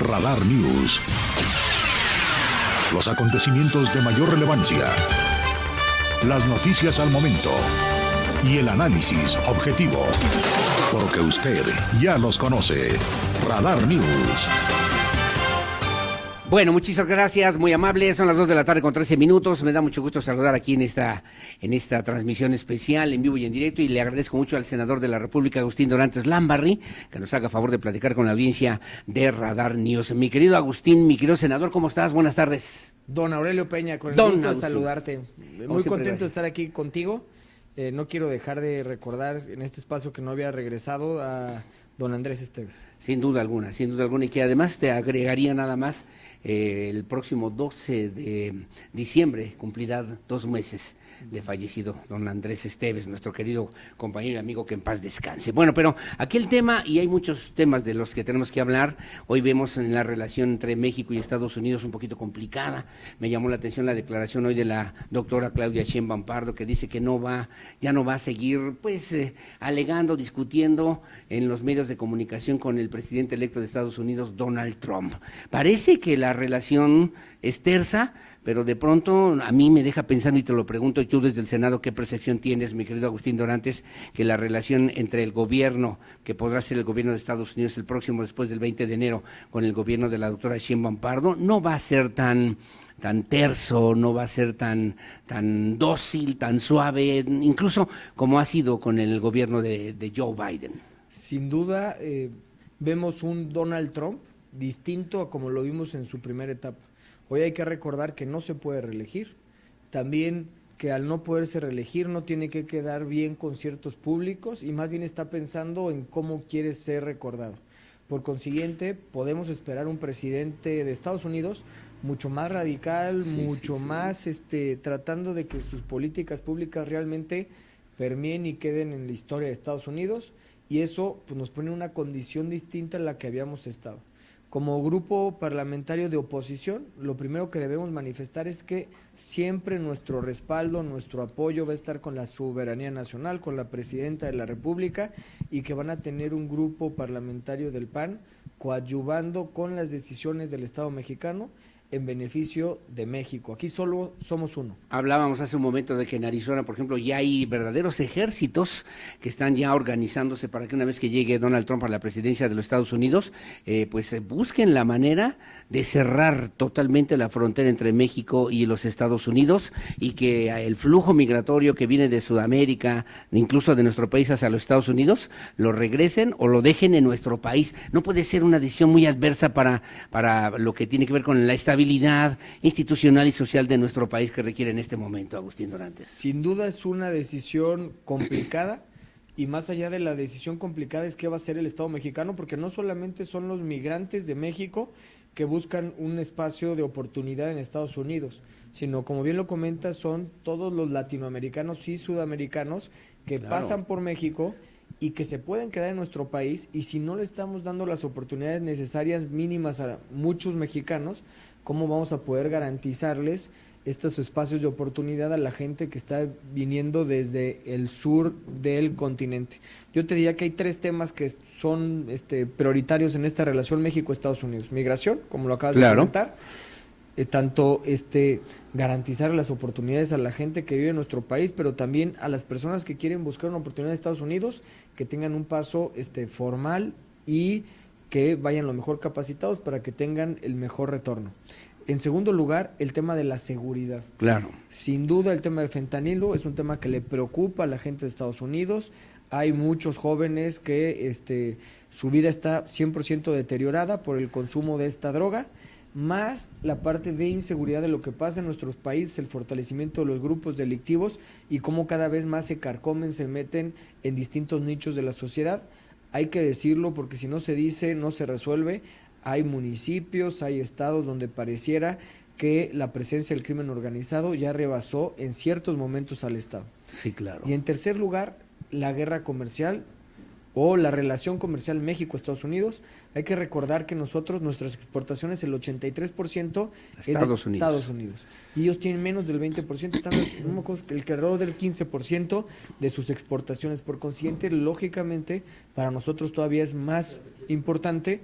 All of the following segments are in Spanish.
Radar News. Los acontecimientos de mayor relevancia. Las noticias al momento. Y el análisis objetivo. Porque usted ya los conoce. Radar News. Bueno, muchísimas gracias, muy amables. Son las 2 de la tarde con 13 minutos. Me da mucho gusto saludar aquí en esta transmisión especial, en vivo y en directo, y le agradezco mucho al senador de la República, Agustín Dorantes Lambarri, que nos haga favor de platicar con la audiencia de Radar News. Mi querido Agustín, mi querido senador, ¿cómo estás? Buenas tardes. Don Aurelio Peña, con el gusto de saludarte. Muy contento de estar aquí contigo. No quiero dejar de recordar en este espacio que no había regresado a don Andrés Esteves. Sin duda alguna, y que además te agregaría nada más, el próximo 12 de diciembre cumplirá 2 meses de fallecido don Andrés Esteves, nuestro querido compañero y amigo, que en paz descanse. Bueno, pero aquí el tema, y hay muchos temas de los que tenemos que hablar. Hoy vemos en la relación entre México y Estados Unidos un poquito complicada. Me llamó la atención la declaración hoy de la doctora Claudia Sheinbaum Pardo, que dice que ya no va a seguir alegando, discutiendo en los medios de comunicación con el presidente electo de Estados Unidos, Donald Trump. Parece que la relación es tersa, pero de pronto a mí me deja pensando, y te lo pregunto, y tú desde el Senado, ¿qué percepción tienes, mi querido Agustín Dorantes, que la relación entre el gobierno, que podrá ser el gobierno de Estados Unidos el próximo, después del 20 de enero, con el gobierno de la doctora Sheinbaum Pardo, no va a ser tan terso, no va a ser tan dócil, tan suave, incluso como ha sido con el gobierno de Joe Biden? Sin duda, vemos un Donald Trump distinto a como lo vimos en su primera etapa. Hoy hay que recordar que no se puede reelegir, también que al no poderse reelegir no tiene que quedar bien con ciertos públicos y más bien está pensando en cómo quiere ser recordado. Por consiguiente, podemos esperar un presidente de Estados Unidos mucho más radical, más tratando de que sus políticas públicas realmente permeen y queden en la historia de Estados Unidos, y eso pues nos pone en una condición distinta a la que habíamos estado. Como grupo parlamentario de oposición, lo primero que debemos manifestar es que siempre nuestro respaldo, nuestro apoyo va a estar con la soberanía nacional, con la presidenta de la República, y que van a tener un grupo parlamentario del PAN coadyuvando con las decisiones del Estado mexicano en beneficio de México. Aquí solo somos uno. Hablábamos hace un momento de que en Arizona, por ejemplo, ya hay verdaderos ejércitos que están ya organizándose para que una vez que llegue Donald Trump a la presidencia de los Estados Unidos, busquen la manera de cerrar totalmente la frontera entre México y los Estados Unidos, y que el flujo migratorio que viene de Sudamérica, incluso de nuestro país hacia los Estados Unidos, lo regresen o lo dejen en nuestro país. No puede ser una decisión muy adversa para lo que tiene que ver con la estabilidad institucional y social de nuestro país que requiere en este momento, Agustín Dorantes. Sin duda es una decisión complicada, y más allá de la decisión complicada es qué va a hacer el Estado mexicano, porque no solamente son los migrantes de México que buscan un espacio de oportunidad en Estados Unidos, sino, como bien lo comentas, son todos los latinoamericanos y sudamericanos que pasan por México y que se pueden quedar en nuestro país, y si no le estamos dando las oportunidades necesarias mínimas a muchos mexicanos, ¿cómo vamos a poder garantizarles estos espacios de oportunidad a la gente que está viniendo desde el sur del continente? Yo te diría que hay 3 temas que son prioritarios en esta relación México-Estados Unidos. Migración, como lo acabas de comentar, tanto garantizar las oportunidades a la gente que vive en nuestro país, pero también a las personas que quieren buscar una oportunidad en Estados Unidos, que tengan un paso formal y que vayan lo mejor capacitados para que tengan el mejor retorno. En segundo lugar, el tema de la seguridad. Claro. Sin duda, el tema del fentanilo es un tema que le preocupa a la gente de Estados Unidos. Hay muchos jóvenes que su vida está 100% deteriorada por el consumo de esta droga, más la parte de inseguridad de lo que pasa en nuestros países, el fortalecimiento de los grupos delictivos y cómo cada vez más se carcomen, se meten en distintos nichos de la sociedad. Hay que decirlo, porque si no se dice, no se resuelve. Hay municipios, hay estados donde pareciera que la presencia del crimen organizado ya rebasó en ciertos momentos al Estado. Sí, claro. Y en tercer lugar, la guerra comercial o la relación comercial México-Estados Unidos. Hay que recordar que nuestras exportaciones, el 83% es de Estados Unidos. Y ellos tienen menos del 20%, están alrededor del 15% de sus exportaciones. Por consiguiente, lógicamente, para nosotros todavía es más importante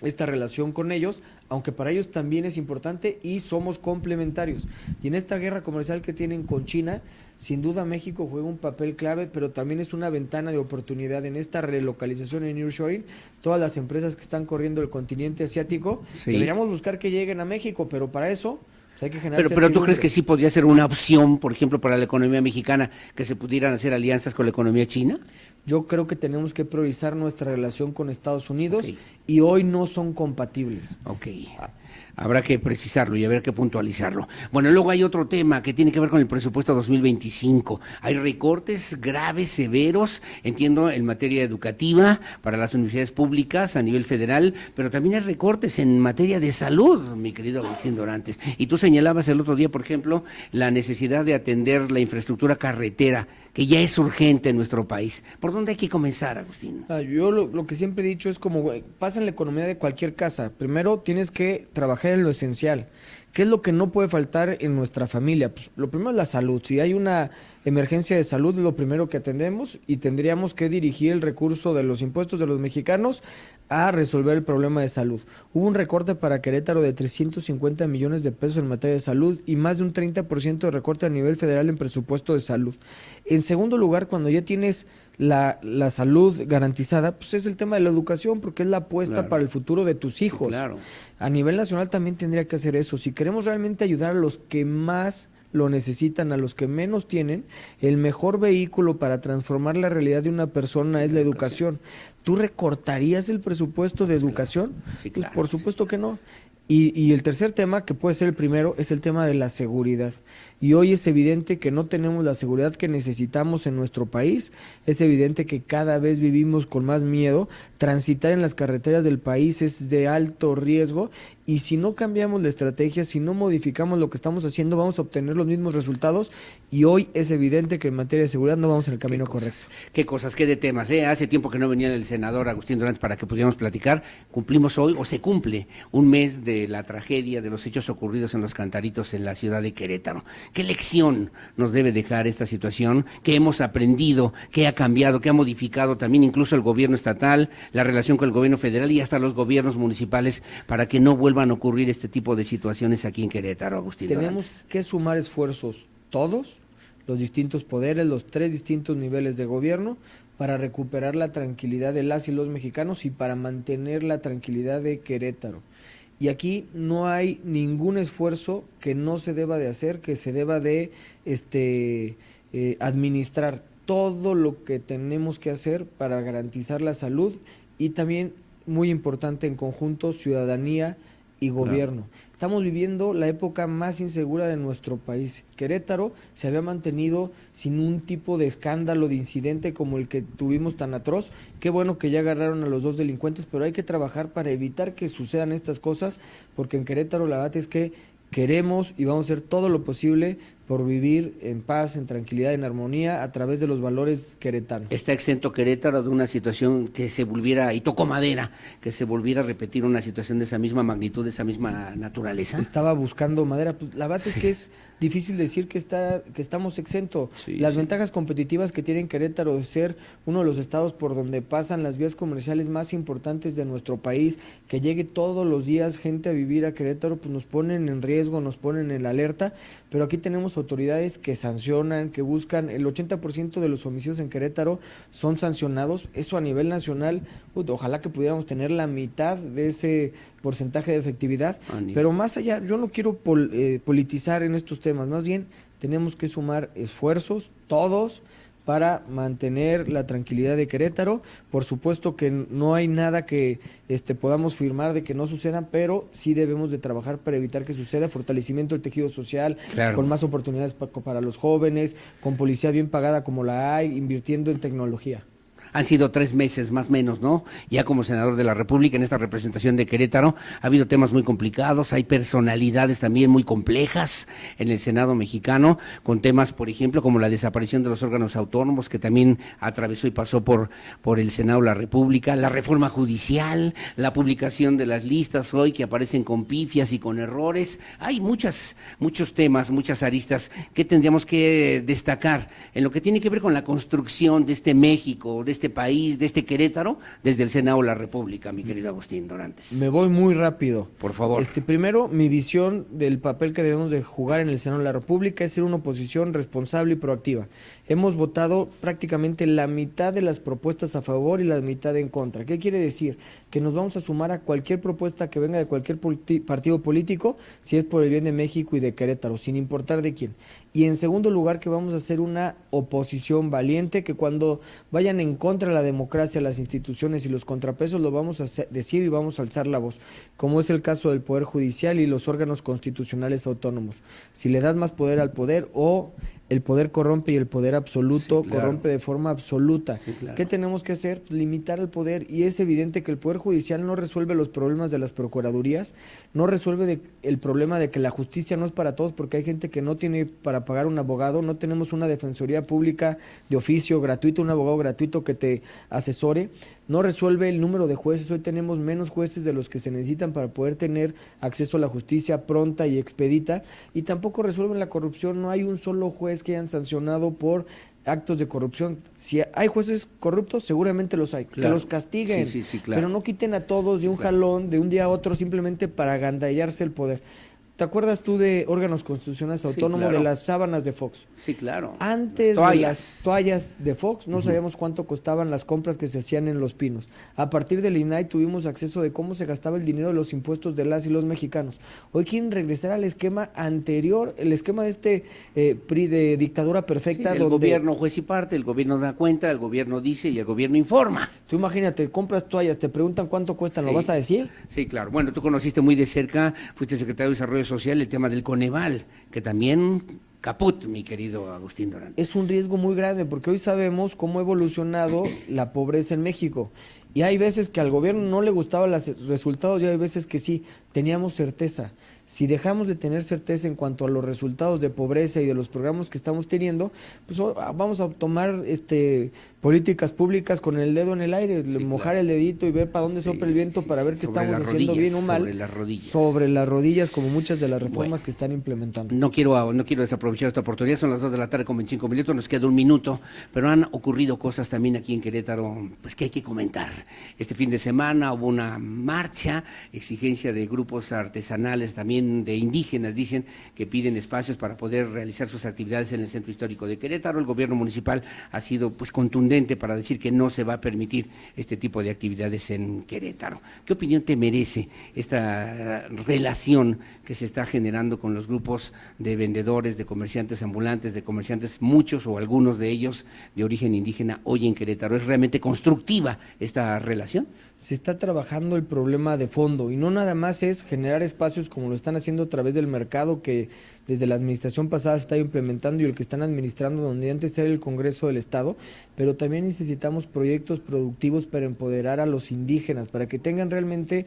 esta relación con ellos, aunque para ellos también es importante y somos complementarios. Y en esta guerra comercial que tienen con China, sin duda México juega un papel clave, pero también es una ventana de oportunidad en esta relocalización en nearshoring. Todas las empresas que están corriendo el continente asiático, deberíamos buscar que lleguen a México, pero para eso hay que generar pero ¿tú crees que sí podría ser una opción, por ejemplo, para la economía mexicana, que se pudieran hacer alianzas con la economía china? Yo creo que tenemos que priorizar nuestra relación con Estados Unidos y hoy no son compatibles. Ok, habrá que precisarlo y habrá que puntualizarlo. Bueno, luego hay otro tema que tiene que ver con el presupuesto 2025. Hay recortes graves, severos, entiendo, en materia educativa para las universidades públicas a nivel federal, pero también hay recortes en materia de salud, mi querido Agustín Dorantes. Y tú señalabas el otro día, por ejemplo, la necesidad de atender la infraestructura carretera, que ya es urgente en nuestro país. ¿Por dónde hay que comenzar, Agustín? Yo lo que siempre he dicho es como pasa en la economía de cualquier casa. Primero tienes que trabajar en lo esencial. ¿Qué es lo que no puede faltar en nuestra familia? Pues, lo primero es la salud. Si hay una emergencia de salud, es lo primero que atendemos y tendríamos que dirigir el recurso de los impuestos de los mexicanos a resolver el problema de salud. Hubo un recorte para Querétaro de 350 millones de pesos en materia de salud y más de un 30% de recorte a nivel federal en presupuesto de salud. En segundo lugar, cuando ya tienes la salud garantizada, pues es el tema de la educación, porque es la apuesta para el futuro de tus hijos. Sí, claro. A nivel nacional también tendría que hacer eso. Si queremos realmente ayudar a los que más lo necesitan, a los que menos tienen, el mejor vehículo para transformar la realidad de una persona es la educación. ¿Tú recortarías el presupuesto de educación? Sí, claro. Pues por supuesto que no. Y el tercer tema, que puede ser el primero, es el tema de la seguridad. Y hoy es evidente que no tenemos la seguridad que necesitamos en nuestro país. Es evidente que cada vez vivimos con más miedo. Transitar en las carreteras del país es de alto riesgo. Y si no cambiamos la estrategia, si no modificamos lo que estamos haciendo, vamos a obtener los mismos resultados. Y hoy es evidente que en materia de seguridad no vamos en el camino correcto. Qué cosas, qué de temas. Hace tiempo que no venía el senador Agustín Dorantes para que pudiéramos platicar. Cumplimos hoy, o se cumple, un mes de la tragedia, de los hechos ocurridos en los Cantaritos en la ciudad de Querétaro. ¿Qué lección nos debe dejar esta situación? ¿Qué hemos aprendido? ¿Qué ha cambiado? ¿Qué ha modificado también incluso el gobierno estatal, la relación con el gobierno federal y hasta los gobiernos municipales para que no vuelvan a ocurrir este tipo de situaciones aquí en Querétaro, Agustín Dorantes? Tenemos que sumar esfuerzos todos, los distintos poderes, los 3 distintos niveles de gobierno, para recuperar la tranquilidad de las y los mexicanos y para mantener la tranquilidad de Querétaro. Y aquí no hay ningún esfuerzo que no se deba de hacer, que se deba de administrar todo lo que tenemos que hacer para garantizar la salud y también, muy importante, en conjunto, ciudadanía y gobierno. Claro. Estamos viviendo la época más insegura de nuestro país. Querétaro se había mantenido sin un tipo de escándalo, de incidente como el que tuvimos tan atroz. Qué bueno que ya agarraron a los 2 delincuentes, pero hay que trabajar para evitar que sucedan estas cosas, porque en Querétaro la verdad es que queremos y vamos a hacer todo lo posible por vivir en paz, en tranquilidad, en armonía, a través de los valores queretanos. ¿Está exento Querétaro de una situación que se volviera, y tocó madera, que se volviera a repetir una situación de esa misma magnitud, de esa misma naturaleza? Estaba buscando madera. Pues, la verdad es que es difícil decir que estamos exentos. Las ventajas competitivas que tiene Querétaro de ser uno de los estados por donde pasan las vías comerciales más importantes de nuestro país, que llegue todos los días gente a vivir a Querétaro, pues nos ponen en riesgo, nos ponen en la alerta, pero aquí tenemos autoridades que sancionan, que buscan. El 80% de los homicidios en Querétaro son sancionados. Eso a nivel nacional, ojalá que pudiéramos tener la mitad de ese porcentaje de efectividad, pero más allá, yo no quiero politizar en estos temas, más bien tenemos que sumar esfuerzos, todos, para mantener la tranquilidad de Querétaro. Por supuesto que no hay nada que podamos firmar de que no suceda, pero sí debemos de trabajar para evitar que suceda. Fortalecimiento del tejido social, claro, con más oportunidades para los jóvenes, con policía bien pagada como la hay, invirtiendo en tecnología. Han sido 3 meses más o menos, ¿no? Ya como senador de la República en esta representación de Querétaro, ha habido temas muy complicados, hay personalidades también muy complejas en el Senado mexicano, con temas, por ejemplo, como la desaparición de los órganos autónomos, que también atravesó y pasó por el Senado de la República, la reforma judicial, la publicación de las listas hoy que aparecen con pifias y con errores. Hay muchos temas, muchas aristas que tendríamos que destacar en lo que tiene que ver con la construcción de este México, de este este país, de este Querétaro, desde el Senado de la República, mi querido Agustín Dorantes? Me voy muy rápido. Por favor. Primero, mi visión del papel que debemos de jugar en el Senado de la República es ser una oposición responsable y proactiva. Hemos votado prácticamente la mitad de las propuestas a favor y la mitad en contra. ¿Qué quiere decir? Que nos vamos a sumar a cualquier propuesta que venga de cualquier partido político, si es por el bien de México y de Querétaro, sin importar de quién. Y en segundo lugar, que vamos a hacer una oposición valiente, que cuando vayan en contra de la democracia, las instituciones y los contrapesos, lo vamos a decir y vamos a alzar la voz, como es el caso del Poder Judicial y los órganos constitucionales autónomos. Si le das más poder al poder, o el poder corrompe y el poder absoluto corrompe de forma absoluta. Sí, claro. ¿Qué tenemos que hacer? Limitar el poder, y es evidente que el Poder Judicial no resuelve los problemas de las procuradurías, no resuelve el problema de que la justicia no es para todos, porque hay gente que no tiene para pagar un abogado, no tenemos una defensoría pública de oficio gratuito, un abogado gratuito que te asesore, no resuelve el número de jueces, hoy tenemos menos jueces de los que se necesitan para poder tener acceso a la justicia pronta y expedita, y tampoco resuelven la corrupción, no hay un solo juez que hayan sancionado por actos de corrupción. Si hay jueces corruptos, seguramente los hay, claro, que los castiguen, sí, claro, pero no quiten a todos de un jalón, de un día a otro, simplemente para agandallarse el poder. ¿Te acuerdas tú de órganos constitucionales autónomos, claro, de las sábanas de Fox? Sí, claro. Antes de las toallas de Fox, no sabíamos cuánto costaban las compras que se hacían en Los Pinos. A partir del INAI tuvimos acceso de cómo se gastaba el dinero de los impuestos de las y los mexicanos. Hoy quieren regresar al esquema anterior, el esquema de PRI de dictadura perfecta. Sí, el donde gobierno juez y parte, el gobierno da cuenta, el gobierno dice y el gobierno informa. Tú imagínate, compras toallas, te preguntan cuánto cuestan, ¿lo vas a decir? Sí, claro. Bueno, tú conociste muy de cerca, fuiste secretario de Desarrollo Social, el tema del Coneval, que también caput, mi querido Agustín Dorantes. Es un riesgo muy grande, porque hoy sabemos cómo ha evolucionado la pobreza en México. Y hay veces que al gobierno no le gustaban los resultados y hay veces que sí, teníamos certeza. Si dejamos de tener certeza en cuanto a los resultados de pobreza y de los programas que estamos teniendo, pues vamos a tomar políticas públicas con el dedo en el aire, mojar el dedito y ver para dónde sopla el viento para ver qué estamos haciendo bien o mal. Sobre las rodillas, como muchas de las reformas que están implementando. No quiero desaprovechar esta oportunidad, son las 2 de la tarde con 25 minutos, nos queda un minuto, pero han ocurrido cosas también aquí en Querétaro, pues que hay que comentar. Este fin de semana hubo una marcha, exigencia de grupos artesanales, también de indígenas, dicen que piden espacios para poder realizar sus actividades en el centro histórico de Querétaro. El gobierno municipal ha sido pues contundente para decir que no se va a permitir este tipo de actividades en Querétaro. ¿Qué opinión te merece esta relación que se está generando con los grupos de vendedores, de comerciantes ambulantes, de comerciantes, muchos o algunos de ellos de origen indígena hoy en Querétaro? ¿Es realmente constructiva esta relación? Se está trabajando el problema de fondo, y no nada más es generar espacios como lo están haciendo a través del mercado que desde la administración pasada se está implementando y el que están administrando, donde antes era el Congreso del Estado, pero también necesitamos proyectos productivos para empoderar a los indígenas, para que tengan realmente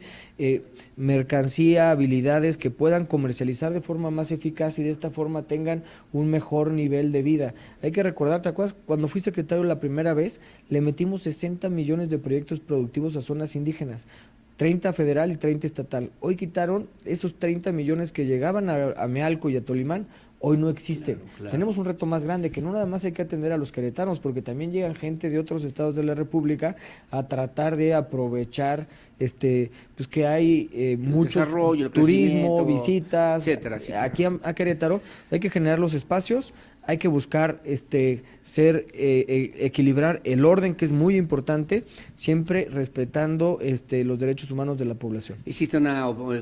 mercancía, habilidades que puedan comercializar de forma más eficaz y de esta forma tengan un mejor nivel de vida. Hay que recordar, ¿te acuerdas? Cuando fui secretario la primera vez, le metimos 60 millones de proyectos productivos a zonas indígenas. 30 federal y 30 estatal. Hoy quitaron esos 30 millones que llegaban a Mealco y a Tolimán, hoy no existen. Claro. Tenemos un reto más grande, que no nada más hay que atender a los queretanos, porque también llegan gente de otros estados de la República a tratar de aprovechar pues que hay mucho turismo, visitas, etcétera, sí, aquí a Querétaro. Hay que generar los espacios, hay que buscar equilibrar el orden, que es muy importante, siempre respetando los derechos humanos de la población.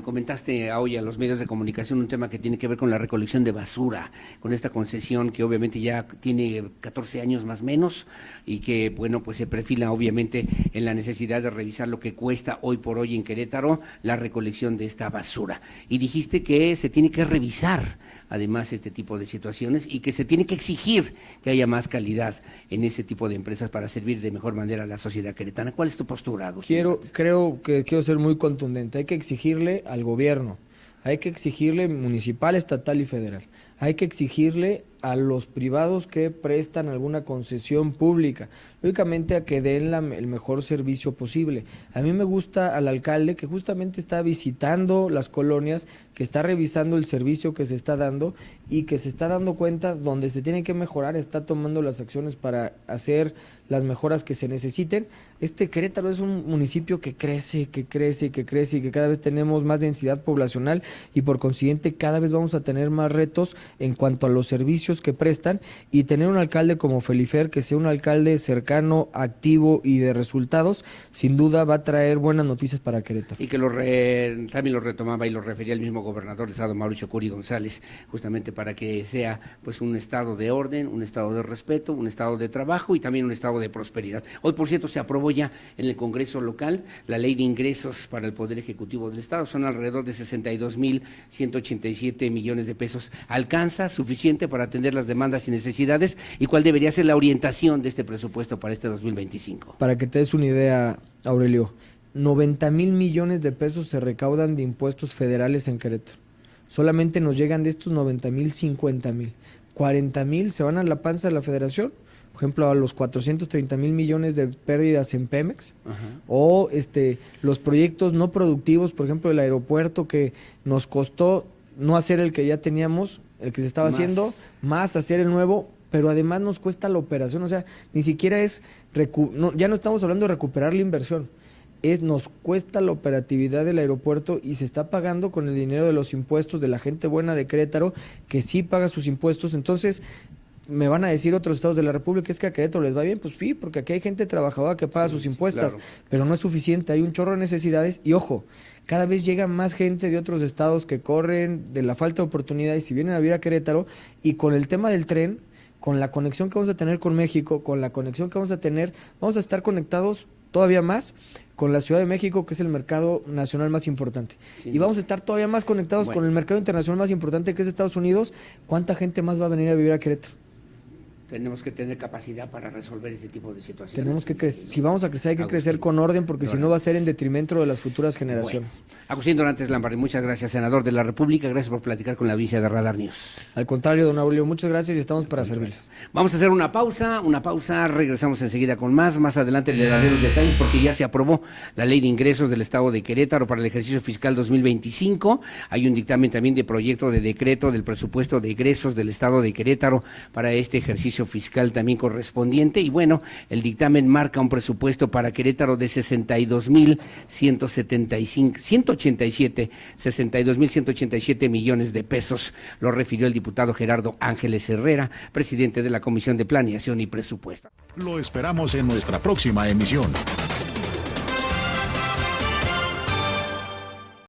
Comentaste hoy a los medios de comunicación un tema que tiene que ver con la recolección de basura, con esta concesión que obviamente ya tiene 14 años más o menos y que bueno, pues se perfila obviamente en la necesidad de revisar lo que cuesta hoy por hoy en Querétaro la recolección de esta basura. Y dijiste que se tiene que revisar además este tipo de situaciones y que se tiene que exigir que haya más calidad en ese tipo de empresas para servir de mejor manera a la sociedad queretana. ¿Cuál es tu postura, Agustín? Quiero ser muy contundente. Hay que exigirle al gobierno, hay que exigirle municipal, estatal y federal, hay que exigirle a los privados que prestan alguna concesión pública, lógicamente a que den el mejor servicio posible. A mí me gusta al alcalde que justamente está visitando las colonias, que está revisando el servicio que se está dando y que se está dando cuenta donde se tiene que mejorar, está tomando las acciones para hacer las mejoras que se necesiten. Querétaro es un municipio que crece y que cada vez tenemos más densidad poblacional y por consiguiente cada vez vamos a tener más retos en cuanto a los servicios que prestan, y tener un alcalde como Felifer, que sea un alcalde cercano, activo y de resultados, sin duda va a traer buenas noticias para Querétaro. Y que también lo retomaba y lo refería el mismo gobernador del estado, Mauricio Curi González, justamente para que sea pues un estado de orden, un estado de respeto, un estado de trabajo y también un estado de prosperidad. Hoy, por cierto, se aprobó ya en el Congreso local la ley de ingresos para el Poder Ejecutivo del Estado. Son alrededor de 62,187 millones de pesos. ¿Alcanza suficiente para atender las demandas y necesidades? ¿Y cuál debería ser la orientación de este presupuesto para este 2025? Para que te des una idea, Aurelio, 90,000 millones de pesos se recaudan de impuestos federales en Querétaro. Solamente nos llegan de estos 90,000, 50,000. 40,000 se van a la panza de la federación, por ejemplo, a los 430,000 millones de pérdidas en Pemex. Ajá. O los proyectos no productivos, por ejemplo, el aeropuerto, que nos costó no hacer el que ya teníamos, el que se estaba haciendo, más hacer el nuevo, pero además nos cuesta la operación. O sea, ni siquiera ya no estamos hablando de recuperar la inversión, nos cuesta la operatividad del aeropuerto y se está pagando con el dinero de los impuestos de la gente buena de Querétaro, que sí paga sus impuestos. Entonces, me van a decir otros estados de la República, es que a Querétaro les va bien. Pues sí, porque aquí hay gente trabajadora que paga sus impuestos, claro, pero no es suficiente, hay un chorro de necesidades y ojo, cada vez llega más gente de otros estados que corren de la falta de oportunidades y vienen a vivir a Querétaro, y con el tema del tren, con la conexión que vamos a tener con México, con la conexión que vamos a tener, vamos a estar conectados todavía más con la Ciudad de México, que es el mercado nacional más importante. Sí, y vamos a estar todavía más conectados con el mercado internacional más importante, que es Estados Unidos. ¿Cuánta gente más va a venir a vivir a Querétaro? Tenemos que tener capacidad para resolver este tipo de situaciones. Tenemos que si vamos a crecer, hay que crecer con orden, porque si no va a ser en detrimento de las futuras generaciones. Bueno. Agustín Dorantes Lambarri, muchas gracias, senador de la República, gracias por platicar con la audiencia de Radar News. Al contrario, don Aurelio, muchas gracias y estamos para servirles. Vamos a hacer una pausa, regresamos enseguida con más adelante le daré los detalles, porque ya se aprobó la ley de ingresos del Estado de Querétaro para el ejercicio fiscal 2025, hay un dictamen también de proyecto de decreto del presupuesto de egresos del Estado de Querétaro para este ejercicio fiscal también correspondiente, y bueno, el dictamen marca un presupuesto para Querétaro de 62,187 millones de pesos, lo refirió el diputado Gerardo Ángeles Herrera, presidente de la Comisión de Planeación y Presupuesto. Lo esperamos en nuestra próxima emisión.